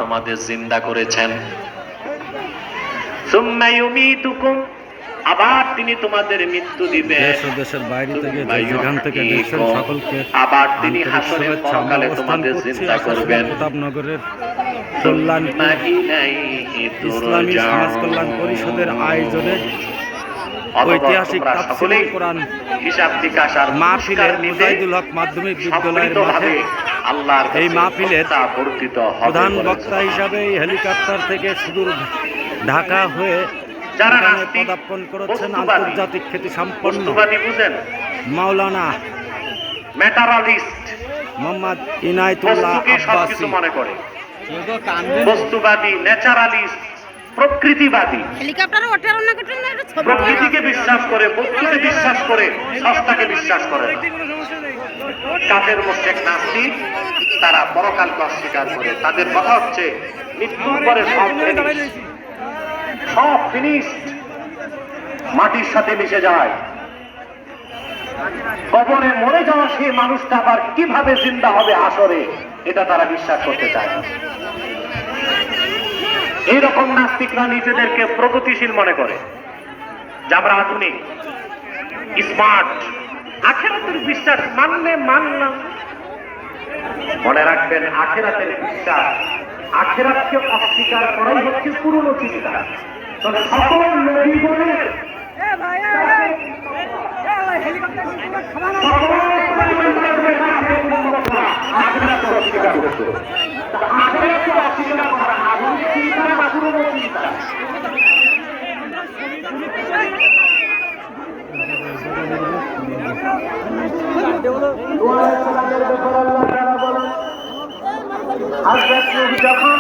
তোমাদের জিন্দা করেছেন, সুম্মা ইউমীতুকুম, আবার তিনি তোমাদের মৃত্যু দিবেন, দেশ ও দেশের বাইরে থেকে যেখান থেকে দেখছেন সকলকে আবার তিনি আন্তরিক হাসরের শুভেচ্ছা। আমরা পরকালে অবস্থান তোমাদের করছি জিন্দা করবেন। প্রতাপনগরের কল্যাণপুর ইসলামী সমাজ কল্যাণ পরিষদের আয়োজনে ঐতিহাসিক তাফসীরুল কোরআন মাহফিলে মুজাহিদুল হক মাধ্যমিক বিদ্যালয়ের মাঠে এই মাহফিলের প্রধান বক্তা হিসাবে হেলিকপ্টার থেকে সুদূর ঢাকা হয়ে এখানে পদার্পণ করেছেন আন্তর্জাতিক খ্যাতি সম্পন্ন মাওলানা মোহাম্মদ ইনায়েতুল্লাহ আব্বাসী। বস্তুবাদী, ন্যাচারালিস্ট, প্রকৃতিবাদী, প্রকৃতিকে বিশ্বাস করে, বস্তুকে বিশ্বাস করে, সত্তাকে বিশ্বাস করে না। কাফের মুশরিক নাস্তিক, তারা পরকালকে অস্বীকার করে। তাদের কথা হচ্ছে মৃত্যুর পরে সব ফিনিশড, মাটির সাথে মিশে যায়। কবরে মরে যাওয়া সেই মানুষটা আবার কিভাবে জিন্দা হবে হাসরে, এটা তারা বিশ্বাস করতে চায় না। এইরকম নাস্তিকরা নিজেদেরকে প্রগতিশীল মনে করে যে আমরা আধুনিক, স্মার্ট। আখিরাতের বিশ্বাস মানলে মানলাম। মনে রাখবেন, আখিরাতের বিশ্বাস, আখিরাতকে অস্বীকার করাই হচ্ছে পুরনো চিন্তা। তবে সকল নবীগণের যখন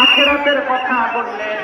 আখিরাতের কথা বললেন